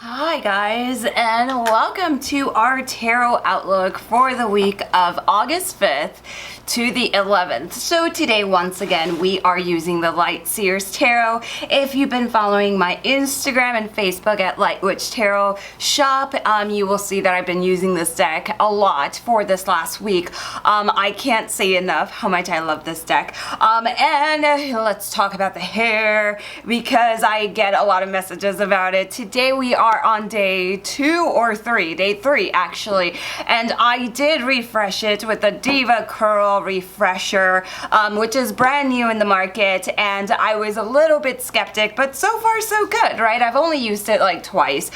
Hi guys, and welcome to our tarot outlook for the week of August 5th to the 11th. So today, once again, we are using the Light Seers Tarot. If you've been following my Instagram and Facebook at Light Witch Tarot Shop, you will see that I've been using this deck a lot for this last week. I can't say enough how much I love this deck. And let's talk about the hair because I get a lot of messages about it. Today we are on day 2 or 3, day 3 actually, and I did refresh it with the Diva Curl Refresher, which is brand new in the market, and I was a little bit skeptic, but so far so good, right? I've only used it like twice,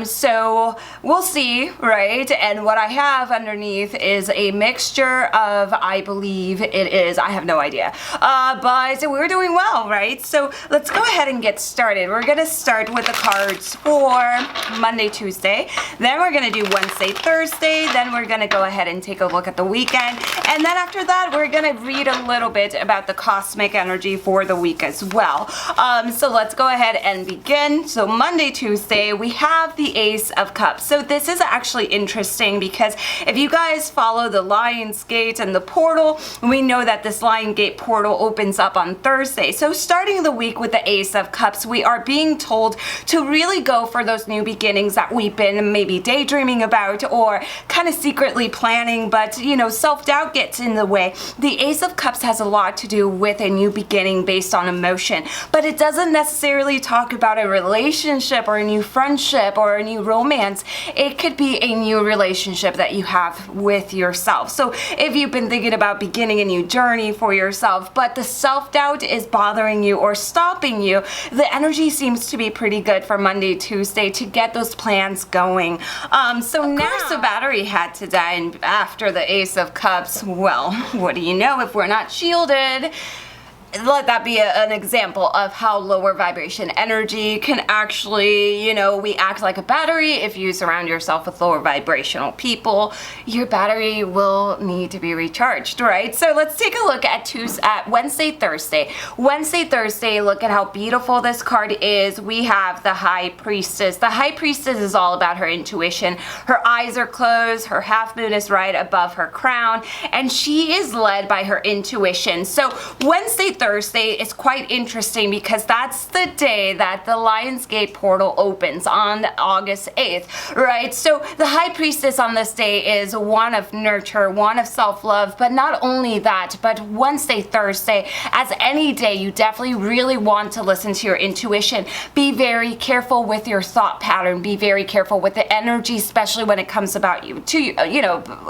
so we'll see, right? And what I have underneath is a mixture of, I believe it is, I have no idea, but we're doing well, right? So let's go ahead and get started. We're gonna start with the cards for Monday, Tuesday, then we're gonna do Wednesday, Thursday, then we're gonna go ahead and take a look at the weekend, and then after that we're gonna read a little bit about the cosmic energy for the week as well. So let's go ahead and begin. So Monday, Tuesday, we have the Ace of Cups. So this is actually interesting because if you guys follow the Lion's Gate and the portal, we know that this Lion Gate portal opens up on Thursday. So starting the week with the Ace of Cups, we are being told to really go for those new beginnings that we've been maybe daydreaming about or kind of secretly planning, but you know, self-doubt gets in the way. The Ace of Cups has a lot to do with a new beginning based on emotion, but it doesn't necessarily talk about a relationship or a new friendship or a new romance. It could be a new relationship that you have with yourself. So if you've been thinking about beginning a new journey for yourself, but the self-doubt is bothering you or stopping you, the energy seems to be pretty good for Monday, Tuesday to get those plans going. So next the battery had to die, and after the Ace of Cups, well, what do you know, if we're not shielded, let that be an example of how lower vibration energy can actually, you know, we act like a battery. If you surround yourself with lower vibrational people, your battery will need to be recharged, right? So let's take a look at Wednesday, Thursday. Wednesday, Thursday, look at how beautiful this card is. We have the High Priestess. The High Priestess is all about her intuition. Her eyes are closed, her half moon is right above her crown, and she is led by her intuition. So Wednesday, Thursday is quite interesting because that's the day that the Lion's Gate portal opens on August 8th, right? So the High Priestess on this day is one of nurture, one of self-love, but not only that, but Wednesday, Thursday, as any day, you definitely really want to listen to your intuition. Be very careful with your thought pattern. Be very careful with the energy, especially when it comes about you,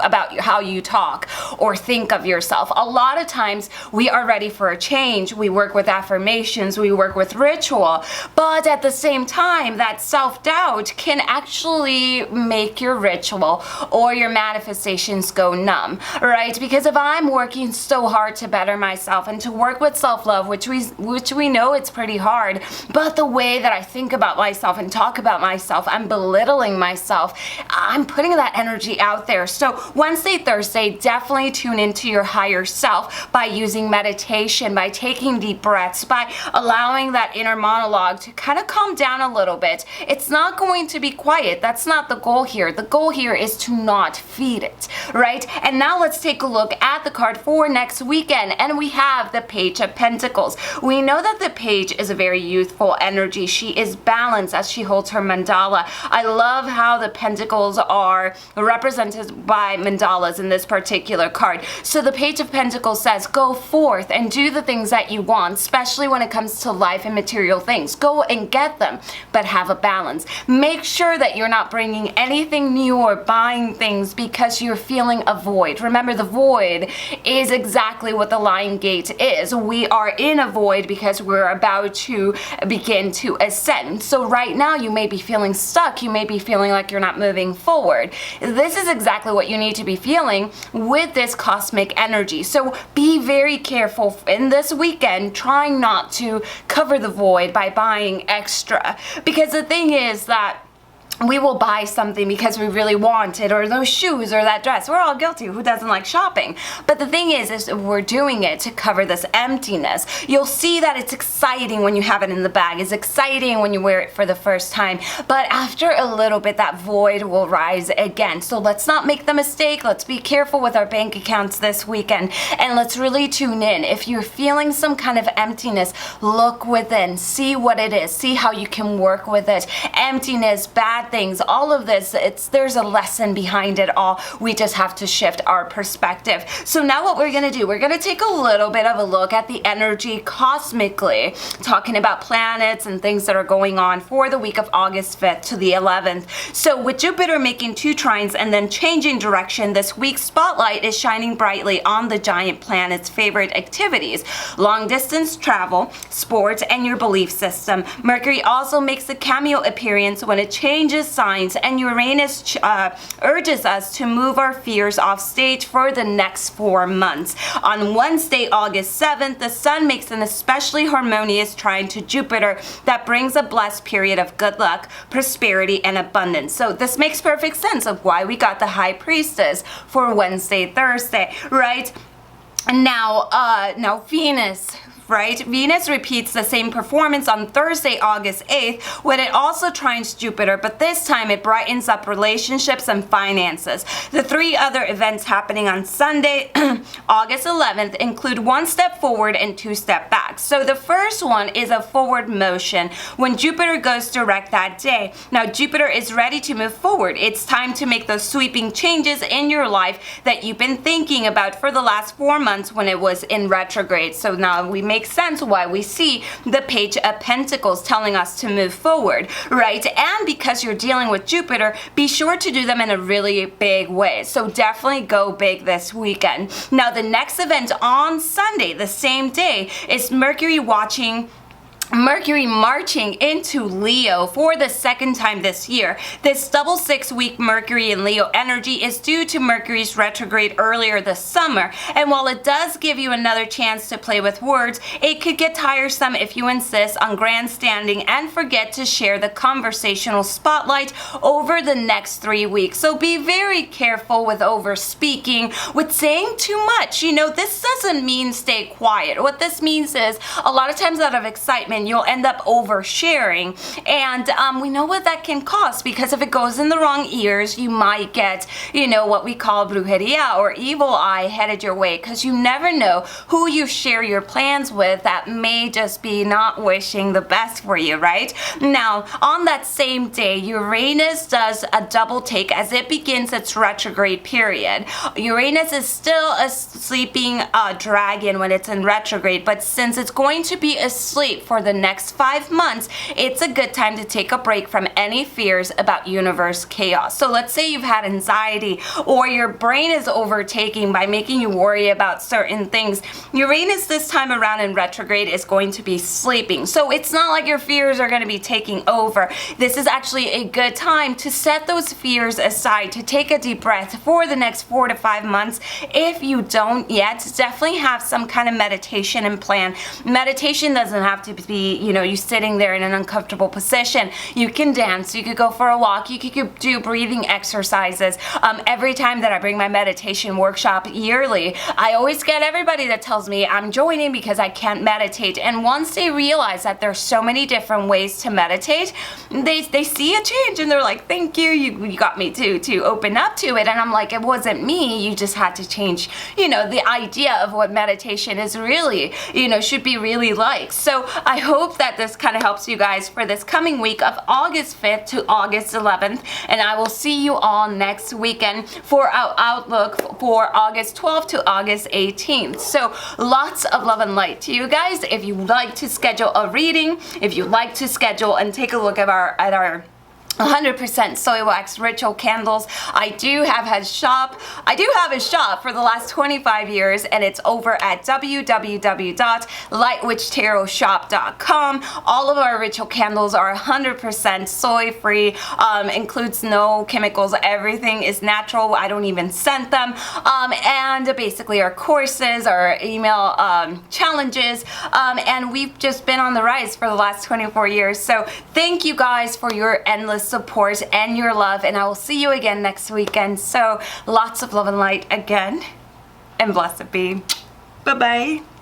about how you talk or think of yourself. A lot of times we are ready for a change. We work with affirmations, we work with ritual, but at the same time, that self-doubt can actually make your ritual or your manifestations go numb, right? Because if I'm working so hard to better myself and to work with self-love, which we know it's pretty hard, but the way that I think about myself and talk about myself, I'm belittling myself, I'm putting that energy out there. So Wednesday, Thursday, definitely tune into your higher self by using meditation, by taking deep breaths, by allowing that inner monologue to kind of calm down a little bit. It's not going to be quiet. That's not the goal here. The goal here is to not feed it, right? And now let's take a look at the card for next weekend, and we have the Page of Pentacles. We know that the Page is a very youthful energy. She is balanced as she holds her mandala. I love how the pentacles are represented by mandalas in this particular card. So the Page of Pentacles says, go forth and do the things that you want, especially when it comes to life and material things. Go and get them, but have a balance. Make sure that you're not bringing anything new or buying things because you're feeling a void. Remember, the void is exactly what the Lion Gate is. We are in a void because we're about to begin to ascend. So right now you may be feeling stuck. You may be feeling like you're not moving forward. This is exactly what you need to be feeling with this cosmic energy. So be very careful in this weekend, trying not to cover the void by buying extra, because the thing is that we will buy something because we really want it, or those shoes or that dress. We're all guilty. Who doesn't like shopping? But the thing is we're doing it to cover this emptiness. You'll see that it's exciting when you have it in the bag. It's exciting when you wear it for the first time. But after a little bit, that void will rise again. So let's not make the mistake. Let's be careful with our bank accounts this weekend. And let's really tune in. If you're feeling some kind of emptiness, look within. See what it is. See how you can work with it. Emptiness, bad things, all of this, there's a lesson behind it all. We just have to shift our perspective. So now what we're going to do, we're going to take a little bit of a look at the energy cosmically, talking about planets and things that are going on for the week of August 5th to the 11th. So with Jupiter making 2 trines and then changing direction, this week's spotlight is shining brightly on the giant planet's favorite activities: long distance travel, sports, and your belief system. Mercury also makes a cameo appearance when it changes signs, and Uranus urges us to move our fears off stage for the next 4 months. On Wednesday, August 7th, the Sun makes an especially harmonious trine to Jupiter that brings a blessed period of good luck, prosperity, and abundance. So this makes perfect sense of why we got the High Priestess for Wednesday, Thursday, right? Now Venus. Right? Venus repeats the same performance on Thursday, August 8th, when it also trines Jupiter, but this time it brightens up relationships and finances. The 3 other events happening on Sunday, August 11th, include 1 step forward and 2 step back. So the first one is a forward motion when Jupiter goes direct that day. Now Jupiter is ready to move forward. It's time to make those sweeping changes in your life that you've been thinking about for the last 4 months when it was in retrograde. So now we makes sense why we see the Page of Pentacles telling us to move forward, right? And because you're dealing with Jupiter, be sure to do them in a really big way. So definitely go big this weekend. Now the next event on Sunday, the same day, is Mercury marching into Leo for the 2nd time this year. This double 6-week Mercury in Leo energy is due to Mercury's retrograde earlier this summer, and while it does give you another chance to play with words, it could get tiresome if you insist on grandstanding and forget to share the conversational spotlight over the next 3 weeks. So be very careful with over speaking, with saying too much. This doesn't mean stay quiet. What this means is a lot of times out of excitement, you'll end up oversharing, and we know what that can cost, because if it goes in the wrong ears, you might get, what we call brujeria or evil eye headed your way, because you never know who you share your plans with that may just be not wishing the best for you, right? Now, on that same day, Uranus does a double take as it begins its retrograde period. Uranus is still a sleeping dragon when it's in retrograde, but since it's going to be asleep for the next 5 months, it's a good time to take a break from any fears about universe chaos. So let's say you've had anxiety, or your brain is overtaking by making you worry about certain things. Uranus this time around in retrograde is going to be sleeping. So it's not like your fears are going to be taking over. This is actually a good time to set those fears aside, to take a deep breath for the next 4 to 5 months. If you don't yet, definitely have some kind of meditation and plan. Meditation doesn't have to be you sitting there in an uncomfortable position. You can dance, you could go for a walk, you could do breathing exercises. Every time that I bring my meditation workshop yearly, I always get everybody that tells me I'm joining because I can't meditate. And once they realize that there's so many different ways to meditate, they see a change and they're like, thank you, you got me to open up to it. And I'm like, it wasn't me, you just had to change, the idea of what meditation is really, should be really like. So I hope that this kind of helps you guys for this coming week of August 5th to August 11th, and I will see you all next weekend for our outlook for August 12th to August 18th. So lots of love and light to you guys. If you'd like to schedule a reading, if you'd like to schedule and take a look at our 100% soy wax ritual candles. I do have a shop for the last 25 years, and it's over at www.lightwitchtarotshop.com. All of our ritual candles are 100% soy free, includes no chemicals. Everything is natural. I don't even scent them. And basically our courses, our email challenges, and we've just been on the rise for the last 24 years. So thank you guys for your endless support and your love, and I will see you again next weekend. So lots of love and light again, and blessed be. Bye-bye.